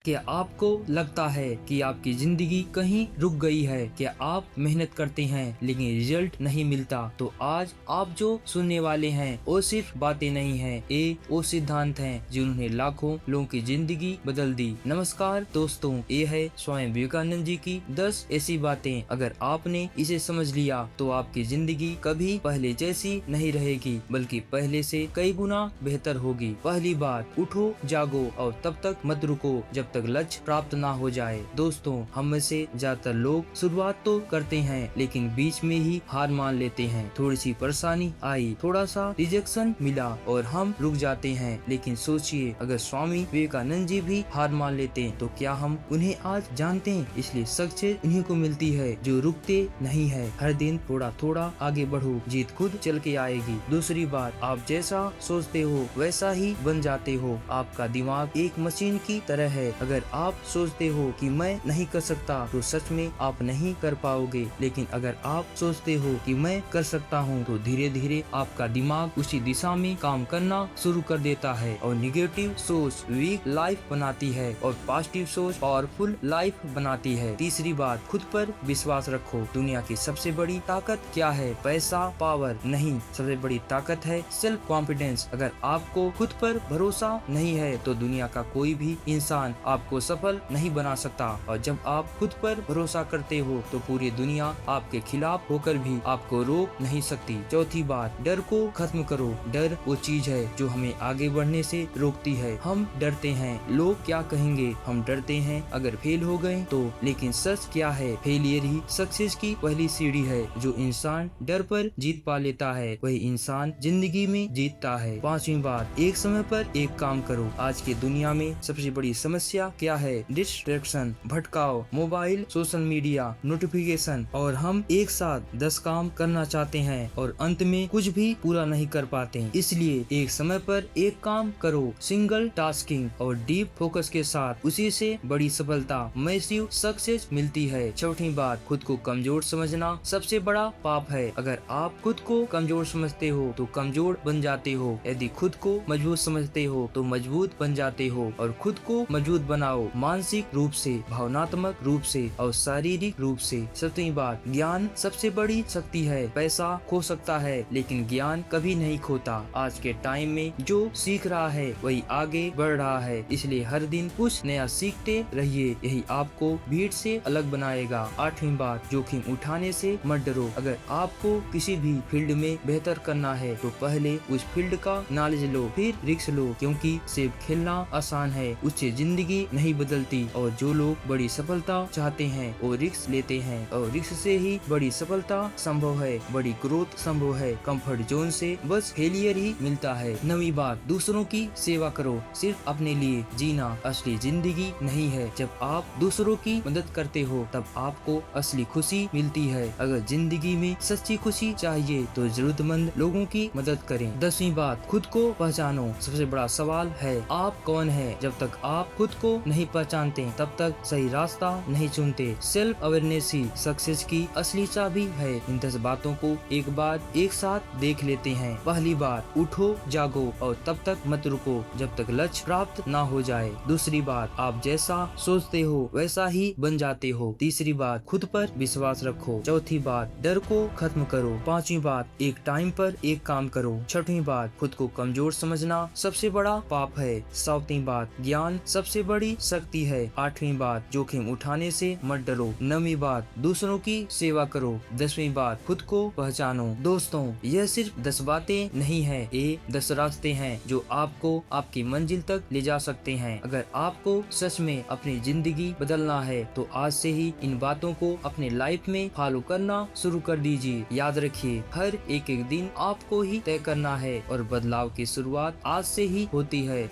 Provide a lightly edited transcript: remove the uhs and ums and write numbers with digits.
क्या आपको लगता है कि आपकी जिंदगी कहीं रुक गई है? क्या आप मेहनत करते हैं लेकिन रिजल्ट नहीं मिलता? तो आज आप जो सुनने वाले हैं वो सिर्फ बातें नहीं हैं, ये वो सिद्धांत हैं जिन्होंने लाखों लोगों की जिंदगी बदल दी। नमस्कार दोस्तों, ये है स्वामी विवेकानंद जी की 10 ऐसी बातें। अगर आपने इसे समझ लिया तो आपकी जिंदगी कभी पहले जैसी नहीं रहेगी, बल्कि पहले से कई गुना बेहतर होगी। पहली बात, उठो जागो और तब तक मत रुको जब तक लक्ष्य प्राप्त ना हो जाए। दोस्तों, हम में से ज्यादातर लोग शुरुआत तो करते हैं लेकिन बीच में ही हार मान लेते हैं। थोड़ी सी परेशानी आई, थोड़ा सा रिजेक्शन मिला और हम रुक जाते हैं। लेकिन सोचिए, अगर स्वामी विवेकानंद जी भी हार मान लेते तो क्या हम उन्हें आज जानते हैं? इसलिए सक्सेस उन्हीं को मिलती है जो रुकते नहीं है। हर दिन थोड़ा थोड़ा आगे बढ़ो, जीत खुद चल के आएगी। दूसरी बात, आप जैसा सोचते हो वैसा ही बन जाते हो। आपका दिमाग एक मशीन की तरह है। अगर आप सोचते हो कि मैं नहीं कर सकता तो सच में आप नहीं कर पाओगे, लेकिन अगर आप सोचते हो कि मैं कर सकता हूँ तो धीरे धीरे आपका दिमाग उसी दिशा में काम करना शुरू कर देता है। और निगेटिव सोच वीक लाइफ बनाती है और पॉजिटिव सोच पावरफुल लाइफ बनाती है। तीसरी बात, खुद पर विश्वास रखो। दुनिया की सबसे बड़ी ताकत क्या है? पैसा, पावर नहीं, सबसे बड़ी ताकत है सेल्फ कॉन्फिडेंस। अगर आपको खुद पर भरोसा नहीं है तो दुनिया का कोई भी इंसान आपको सफल नहीं बना सकता। और जब आप खुद पर भरोसा करते हो तो पूरी दुनिया आपके खिलाफ होकर भी आपको रोक नहीं सकती। चौथी बात, डर को खत्म करो। डर वो चीज है जो हमें आगे बढ़ने से रोकती है। हम डरते हैं लोग क्या कहेंगे, हम डरते हैं अगर फेल हो गए तो, लेकिन सच क्या है? फेलियर ही सक्सेस की पहली सीढ़ी है। जो इंसान डर पर जीत पा लेता है वही इंसान जिंदगी में जीतता है। पांचवी बात, एक समय पर एक काम करो। आज की दुनिया में सबसे बड़ी समस्या क्या है? डिस्ट्रैक्शन, भटकाव, मोबाइल, सोशल मीडिया, नोटिफिकेशन। और हम एक साथ 10 काम करना चाहते हैं और अंत में कुछ भी पूरा नहीं कर पाते। इसलिए एक समय पर एक काम करो, सिंगल टास्किंग और डीप फोकस के साथ। उसी से बड़ी सफलता, मैसिव सक्सेस मिलती है। चौथी बात, खुद को कमजोर समझना सबसे बड़ा पाप है। अगर आप खुद को कमजोर समझते हो तो कमजोर बन जाते हो। यदि खुद को मजबूत समझते हो तो मजबूत बन जाते हो। और खुद को मजबूत बनाओ, मानसिक रूप से, भावनात्मक रूप से और शारीरिक रूप से। सतवीं बात, ज्ञान सबसे बड़ी शक्ति है। पैसा खो सकता है लेकिन ज्ञान कभी नहीं खोता। आज के टाइम में जो सीख रहा है वही आगे बढ़ रहा है, इसलिए हर दिन कुछ नया सीखते रहिए, यही आपको भीड़ से अलग बनाएगा। आठवीं बात, जोखिम उठाने से मत डरो। अगर आपको किसी भी फील्ड में बेहतर करना है तो पहले उस फील्ड का नॉलेज लो, फिर रिस्क लो, क्योंकि सिर्फ खेलना आसान है, उससे जिंदगी नहीं बदलती। और जो लोग बड़ी सफलता चाहते हैं वो रिस्क लेते हैं और रिस्क से ही बड़ी सफलता संभव है, बड़ी ग्रोथ संभव है। कंफर्ट जोन से बस फेलियर ही मिलता है। नवीं बात, दूसरों की सेवा करो, सिर्फ अपने लिए जीना असली जिंदगी नहीं है। जब आप दूसरों की मदद करते हो तब आपको असली खुशी मिलती है। अगर जिंदगी में सच्ची खुशी चाहिए तो जरूरतमंद लोगों की मदद करें। 10वीं बात, खुद को पहचानो। सबसे बड़ा सवाल है आप कौन है? जब तक आप खुद को नहीं पहचानते तब तक सही रास्ता नहीं चुनते। सेल्फ अवेयरनेस ही सक्सेस की असली चाबी है। इन 10 बातों को एक बार एक साथ देख लेते हैं। पहली बात, उठो जागो और तब तक मत रुको जब तक लक्ष्य प्राप्त ना हो जाए। दूसरी बात, आप जैसा सोचते हो वैसा ही बन जाते हो। तीसरी बात, खुद पर विश्वास रखो। चौथी बात, डर को खत्म करो। पांचवी बात, एक टाइम पर एक काम करो। छठवीं बात, खुद को कमजोर समझना सबसे बड़ा पाप है। सातवीं बात, ज्ञान सबसे बड़ी शक्ति है। आठवीं बात, जोखिम उठाने से मत डरो। नवीं बात, दूसरों की सेवा करो। 10वीं बात, खुद को पहचानो। दोस्तों, यह सिर्फ 10 बातें नहीं है, ये 10 रास्ते हैं जो आपको आपकी मंजिल तक ले जा सकते हैं। अगर आपको सच में अपनी जिंदगी बदलना है तो आज से ही इन बातों को अपने लाइफ में फॉलो करना शुरू कर दीजिए। याद रखिए, हर एक दिन आपको ही तय करना है और बदलाव की शुरुआत आज से ही होती है।